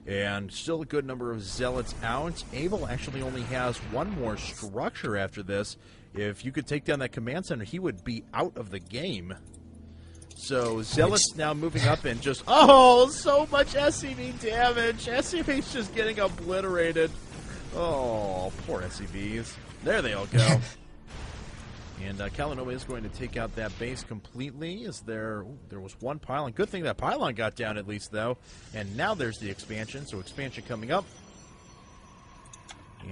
And still a good number of zealots out. Abel actually only has one more structure after this. If you could take down that command center, he would be out of the game. So zealots now moving up and just, oh, so much SCV damage. SCV's just getting obliterated. Oh, poor SCVs. There they all go. And Kalanoma is going to take out that base completely. There was one pylon. Good thing that pylon got down at least, though. And now there's the expansion. So expansion coming up.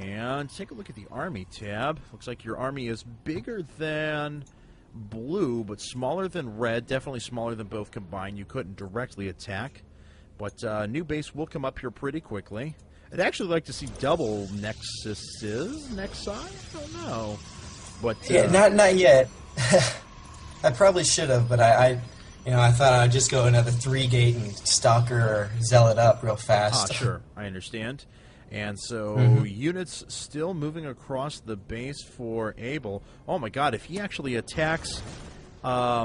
And take a look at the army tab. Looks like your army is bigger than blue, but smaller than red. Definitely smaller than both combined. You couldn't directly attack. But new base will come up here pretty quickly. I'd actually like to see double nexuses. Nexi? I don't know. But yeah, not yet. I probably should have, but I thought I'd just go another 3-gate and stalker or zealot up real fast. Sure, I understand. And so units still moving across the base for Abel. Oh my God! If he actually attacks,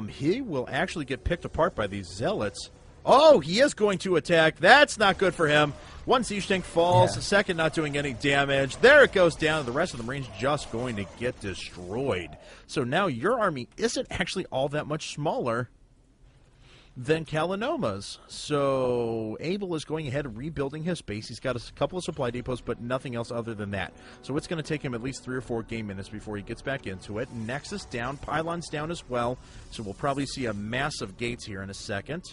he will actually get picked apart by these zealots. Oh, he is going to attack. That's not good for him. One siege tank falls, the second not doing any damage. There it goes down. The rest of the Marines just going to get destroyed. So now your army isn't actually all that much smaller than Kalanoma's. So Abel is going ahead and rebuilding his base. He's got a couple of supply depots, but nothing else other than that. So it's going to take him at least 3 or 4 game minutes before he gets back into it. Nexus down, pylons down as well. So we'll probably see a mass of gates here in a second.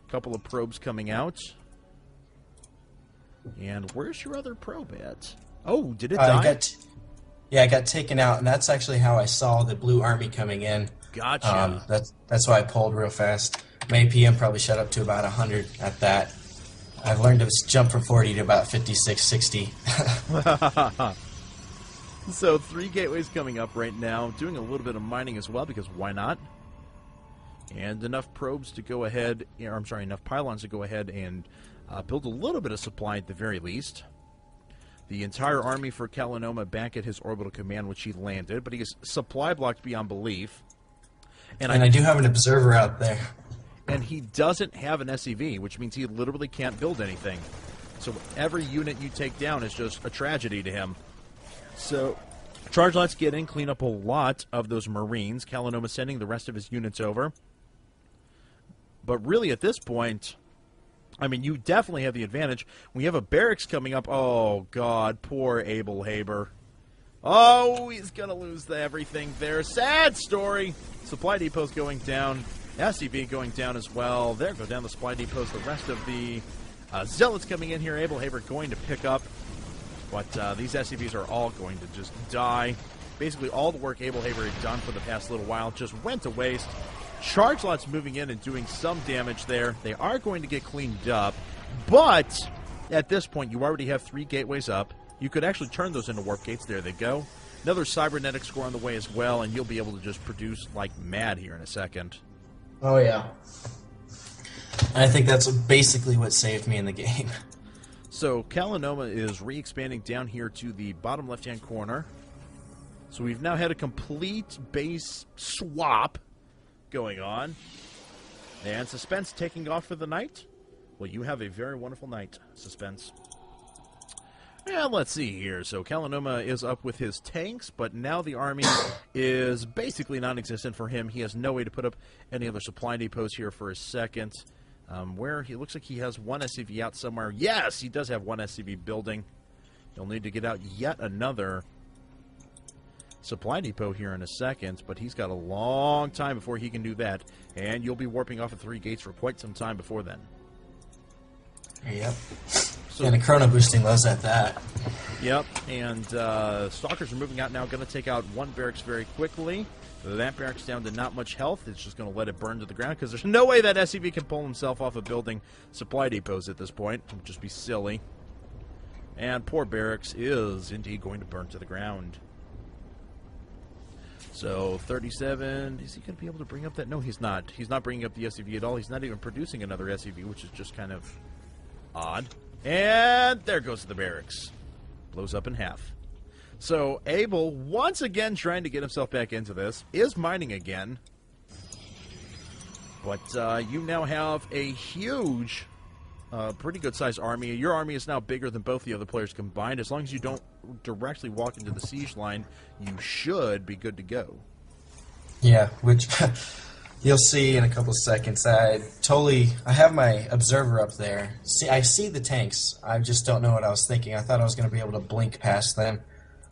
Couple of probes coming out. And where's your other probe at? Oh, did it die? I got taken out, and that's actually how I saw the blue army coming in. Gotcha. That's why I pulled real fast. My APM probably shot up to about 100 at that. I've learned to jump from 40 to about 56, 60. So 3 gateways coming up right now. Doing a little bit of mining as well, because why not? And enough probes to go ahead, enough pylons to go ahead and build a little bit of supply at the very least. The entire army for Kalanoma back at his orbital command, which he landed, but he is supply blocked beyond belief. And I do have an observer out there. And he doesn't have an SCV, which means he literally can't build anything. So every unit you take down is just a tragedy to him. So charge lots get in, clean up a lot of those Marines. Kalanoma sending the rest of his units over. But really, at this point, I mean, you definitely have the advantage. We have a barracks coming up. Oh, God, poor Abel Haber. Oh, he's going to lose everything there. Sad story. Supply depots going down. SCV going down as well. There go down the supply depots. The rest of the zealots coming in here. Abel Haber going to pick up. But these SCVs are all going to just die. Basically, all the work Abel Haber had done for the past little while just went to waste. Charge lots moving in and doing some damage there. They are going to get cleaned up. But at this point, you already have 3 gateways up. You could actually turn those into warp gates. There they go. Another cybernetic score on the way as well, and you'll be able to just produce like mad here in a second. Oh, yeah. I think that's basically what saved me in the game. So Kalanoma is re-expanding down here to the bottom left-hand corner. So we've now had a complete base swap going on. And Suspense taking off for the night. Well, you have a very wonderful night, Suspense. And let's see here. So Kalanoma is up with his tanks, but now the army is basically non-existent for him. He has no way to put up any other supply depots here for a second. Where he looks like he has one SCV out somewhere. Yes, he does have one SCV building. He'll need to get out yet another supply depot here in a second, but he's got a long time before he can do that. And you'll be warping off of 3 gates for quite some time before then. Yep. So, and the chrono boosting lows at that. Yep, and Stalkers are moving out now, going to take out one barracks very quickly. That barracks down to not much health. It's just going to let it burn to the ground because there's no way that SCV can pull himself off of building supply depots at this point. It would just be silly. And poor barracks is indeed going to burn to the ground. So 37, is he going to be able to bring up that? No, he's not. He's not bringing up the SCV at all. He's not even producing another SCV, which is just kind of odd. And there goes the barracks. Blows up in half. So Abel, once again trying to get himself back into this, is mining again. But you now have a huge pretty good-sized army. Your army is now bigger than both the other players combined. As long as you don't directly walk into the siege line, you should be good to go. Yeah, which you'll see in a couple of seconds. I have my observer up there. I see the tanks. I just don't know what I was thinking. I thought I was going to be able to blink past them,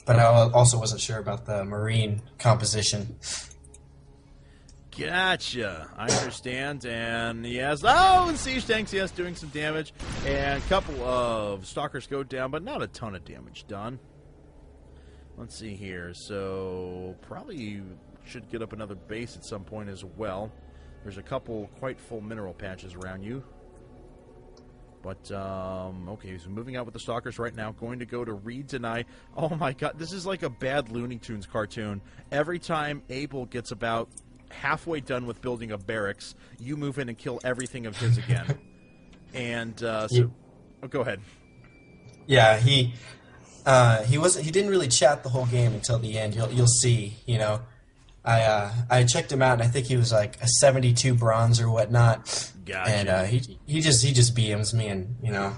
but I also wasn't sure about the marine composition. Gotcha. I understand. And yes, and siege tanks, yes, doing some damage. And a couple of stalkers go down, but not a ton of damage done. Let's see here. So probably should get up another base at some point as well. There's a couple quite full mineral patches around you. But, okay, so moving out with the stalkers right now. Going to go to Reeds and I. Oh my god, this is like a bad Looney Tunes cartoon. Every time Abel gets about halfway done with building a barracks, you move in and kill everything of his again. And, go ahead. Yeah, he didn't really chat the whole game until the end. You'll see, you know. I checked him out, and I think he was like a 72 bronze or whatnot. Gotcha. And he just BMs me, and you know,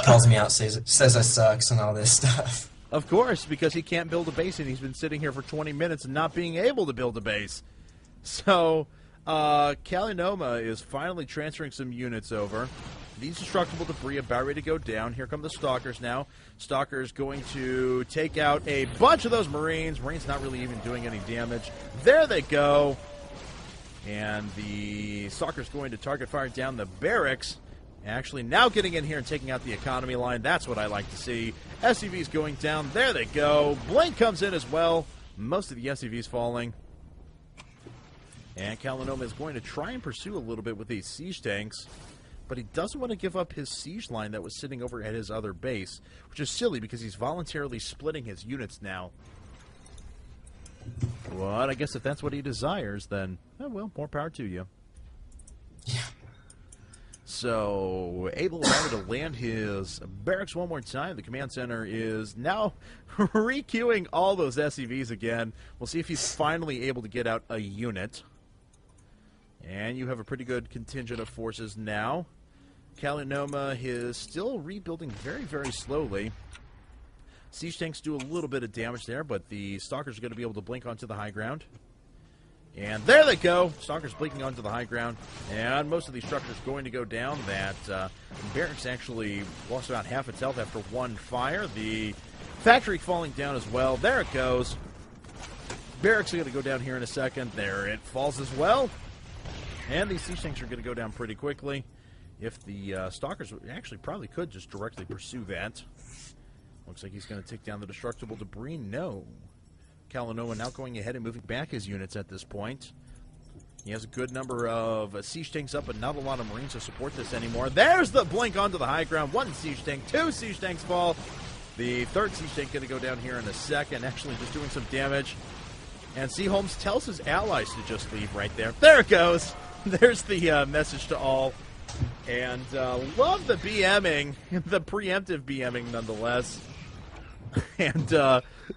calls me out, says I sucks and all this stuff. Of course, because he can't build a base, and he's been sitting here for 20 minutes and not being able to build a base. So, Kalinoma is finally transferring some units over. These destructible debris about ready to go down. Here come the Stalkers now. Stalkers going to take out a bunch of those Marines. Marines not really even doing any damage. There they go. And the Stalkers going to target fire down the barracks. Actually, now getting in here and taking out the economy line. That's what I like to see. SCVs going down. There they go. Blink comes in as well. Most of the SCVs falling. And Kalinoma is going to try and pursue a little bit with these siege tanks. But he doesn't want to give up his siege line that was sitting over at his other base, which is silly because he's voluntarily splitting his units now. But I guess if that's what he desires, then, well, more power to you. Yeah. So, able to land his barracks one more time. The command center is now re-queuing all those SCVs again. We'll see if he's finally able to get out a unit. And you have a pretty good contingent of forces now. Kalinoma is still rebuilding very, very slowly. Siege tanks do a little bit of damage there, but the Stalkers are going to be able to blink onto the high ground. And there they go! Stalkers blinking onto the high ground. And most of these structures going to go down. That barracks actually lost about half its health after one fire. The factory falling down as well. There it goes. Barracks are going to go down here in a second. There it falls as well. And these siege tanks are going to go down pretty quickly. If the Stalkers actually probably could just directly pursue that. Looks like he's going to take down the destructible debris. No. Kalinoma now going ahead and moving back his units at this point. He has a good number of siege tanks up, but not a lot of Marines to support this anymore. There's the blink onto the high ground. One siege tank, two siege tanks fall. The third siege tank going to go down here in a second, actually just doing some damage. And Cholmes tells his allies to just leave right there. There it goes. There's the message to all. And love the BMing, the preemptive BMing nonetheless. And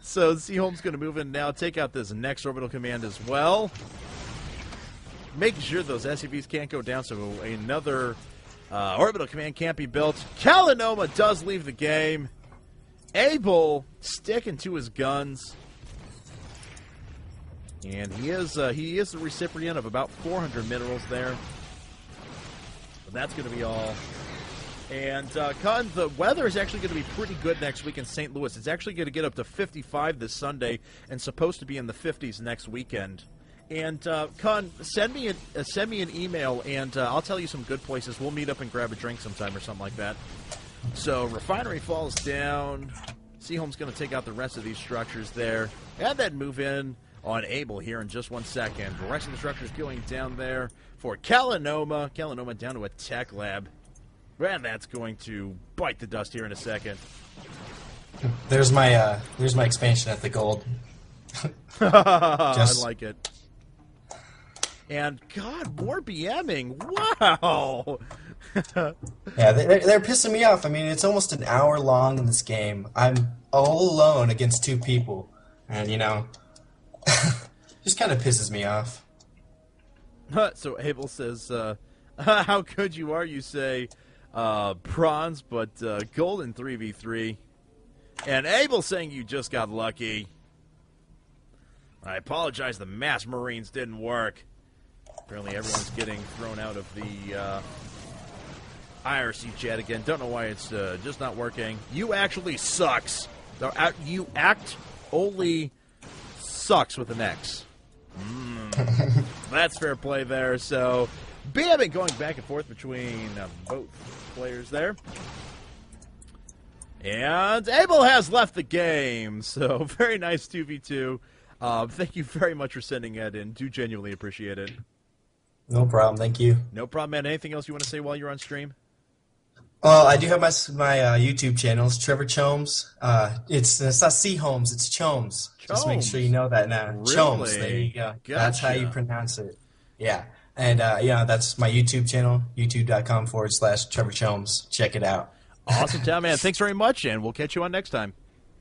so Cholmes going to move in now, take out this next orbital command as well. Making sure those SCVs can't go down, so another orbital command can't be built. Kalinoma does leave the game. Abel sticking to his guns. And he is the recipient of about 400 minerals there. But that's going to be all. And, Con, the weather is actually going to be pretty good next week in St. Louis. It's actually going to get up to 55 this Sunday and supposed to be in the 50s next weekend. And, Con, send me an email, and I'll tell you some good places. We'll meet up and grab a drink sometime or something like that. So, refinery falls down. Cholmes going to take out the rest of these structures there. And then move in on Abel here in just 1 second. The rest of the structures going down there for Kalinoma. Kalinoma down to a tech lab. And that's going to bite the dust here in a second. There's my expansion at the gold. I like it. And God, more BMing. Wow. Yeah, they're pissing me off. I mean, it's almost an hour long in this game. I'm all alone against two people, and you know, just kind of pisses me off. So Abel says, "How good you are?" You say. bronze, but gold in 3v3. And Abel saying you just got lucky. I apologize, the Mass Marines didn't work. Apparently everyone's getting thrown out of the IRC chat again. Don't know why it's just not working. You actually sucks. You act only sucks with an X. That's fair play there. So, BMing going back and forth between both players there. And Abel has left the game. So, very nice 2v2. Thank you very much for sending that in. Do genuinely appreciate it. No problem. Thank you. No problem, man. Anything else you want to say while you're on stream? Well, I do have my YouTube channels, Trevor Cholmes. It's not C Holmes, it's Cholmes. Just make sure you know that now. Really? Cholmes, there you go. Gotcha. That's how you pronounce it. Yeah. And, that's my YouTube channel, youtube.com/Trevor Cholmes. Check it out. Awesome, town man. Thanks very much, and we'll catch you on next time.